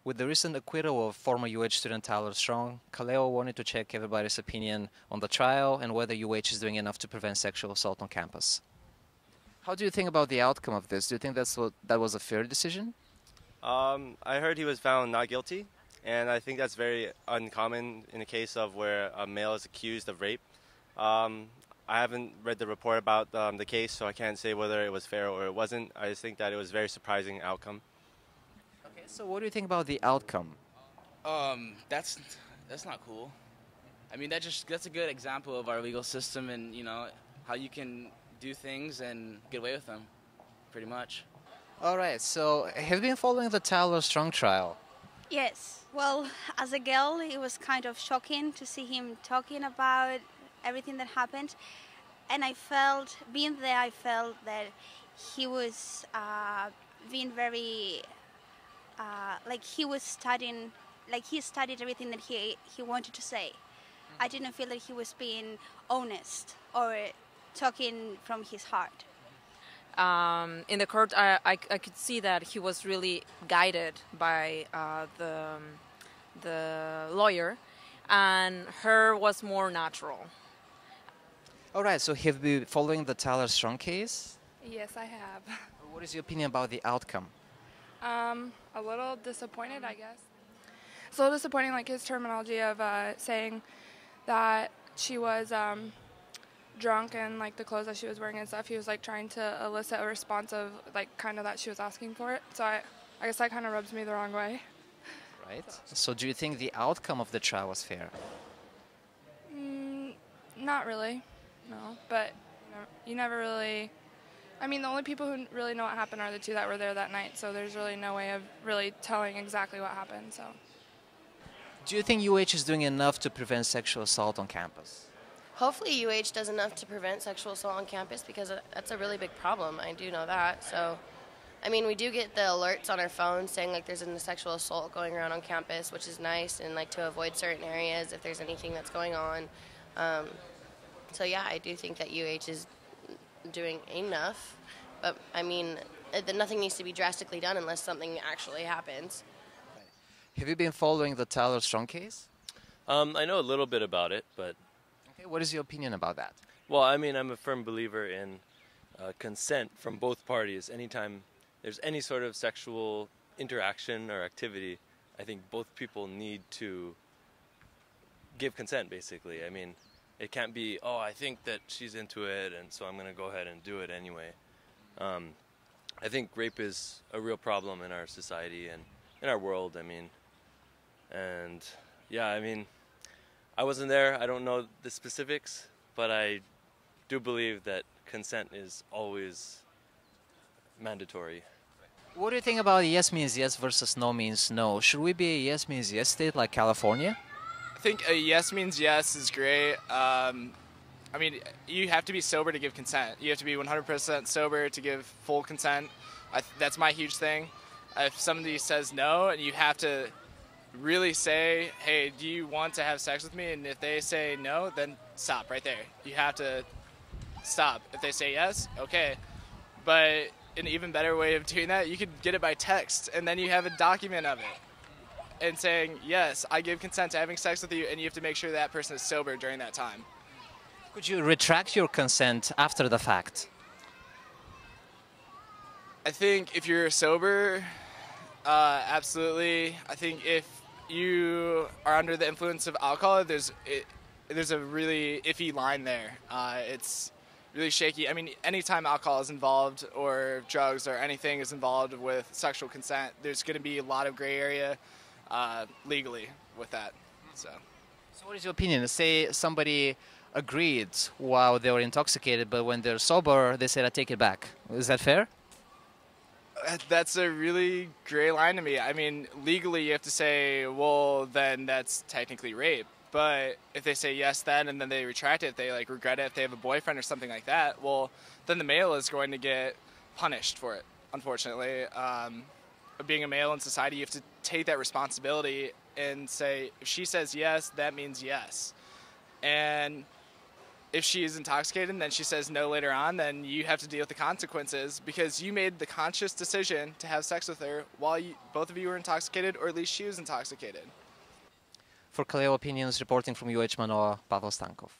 With the recent acquittal of former UH student Tyler Strong, Kaleo wanted to check everybody's opinion on the trial and whether UH is doing enough to prevent sexual assault on campus. How do you think about the outcome of this? Do you think that was a fair decision? I heard he was found not guilty, and I think that's very uncommon in a case of where a male is accused of rape. I haven't read the report about the case, so I can't say whether it was fair or it wasn't. I just think that it was a very surprising outcome. Okay, so what do you think about the outcome? That's not cool. I mean, that's a good example of our legal system and how you can do things and get away with them, pretty much. All right, so have you been following the Tyler Strong trial? Yes. Well, as a girl, it was kind of shocking to see him talking about everything that happened. And being there, I felt that he was being very, like he was studying, like he studied everything that he wanted to say. I didn't feel that he was being honest or talking from his heart. In the court, I could see that he was really guided by the lawyer, and her was more natural. All right, so have you been following the Tyler Strong case? Yes, I have. What is your opinion about the outcome? A little disappointed, I guess. It's a little disappointing, like his terminology of saying that she was drunk and like the clothes that she was wearing and stuff. He was like trying to elicit a response of like kind of that she was asking for it. So I guess that kind of rubs me the wrong way. Right. So do you think the outcome of the trial was fair? Not really, no. But you never really. I mean, the only people who really know what happened are the two that were there that night. So there's really no way of really telling exactly what happened. So. Do you think UH is doing enough to prevent sexual assault on campus? Hopefully UH does enough to prevent sexual assault on campus because that's a really big problem. I do know that. So, I mean, we do get the alerts on our phones saying like there's a sexual assault going around on campus, which is nice, and like to avoid certain areas if there's anything that's going on. So yeah, I do think that UH is doing enough, but I mean, nothing needs to be drastically done unless something actually happens. Have you been following the Tyler Strong case? I know a little bit about it, but... Okay, what is your opinion about that? Well, I mean, I'm a firm believer in consent from both parties. Anytime there's any sort of sexual interaction or activity, I think both people need to give consent, basically. I mean, it can't be, oh, I think that she's into it, and so I'm going to go ahead and do it anyway. I think rape is a real problem in our society and in our world, I mean. And, yeah, I mean, I wasn't there. I don't know the specifics, but I do believe that consent is always mandatory. What do you think about yes means yes versus no means no? Should we be a yes means yes state like California? I think a yes means yes is great. I mean, you have to be sober to give consent. You have to be 100% sober to give full consent. That's my huge thing. If somebody says no, and you have to really say, hey, do you want to have sex with me? And if they say no, then stop right there. You have to stop. If they say yes, okay. But an even better way of doing that, you could get it by text, and then you have a document of it and saying, yes, I give consent to having sex with you, and you have to make sure that person is sober during that time. Could you retract your consent after the fact? I think if you're sober, absolutely. I think if you are under the influence of alcohol, there's a really iffy line there. It's really shaky. I mean, anytime alcohol is involved or drugs or anything is involved with sexual consent, there's going to be a lot of gray area legally with that. So what is your opinion? Say somebody agreed while they were intoxicated, but when they're sober, they said, I take it back. Is that fair? That's a really gray line to me. I mean, legally you have to say, well, then that's technically rape. But if they say yes then and then they retract it, if they like regret it, if they have a boyfriend or something like that, well, then the male is going to get punished for it, unfortunately. Being a male in society, you have to take that responsibility and say, if she says yes, that means yes. And if she is intoxicated and then she says no later on, then you have to deal with the consequences because you made the conscious decision to have sex with her while both of you were intoxicated, or at least she was intoxicated. For Kaleo Opinions, reporting from UH Manoa, Pavel Stankov.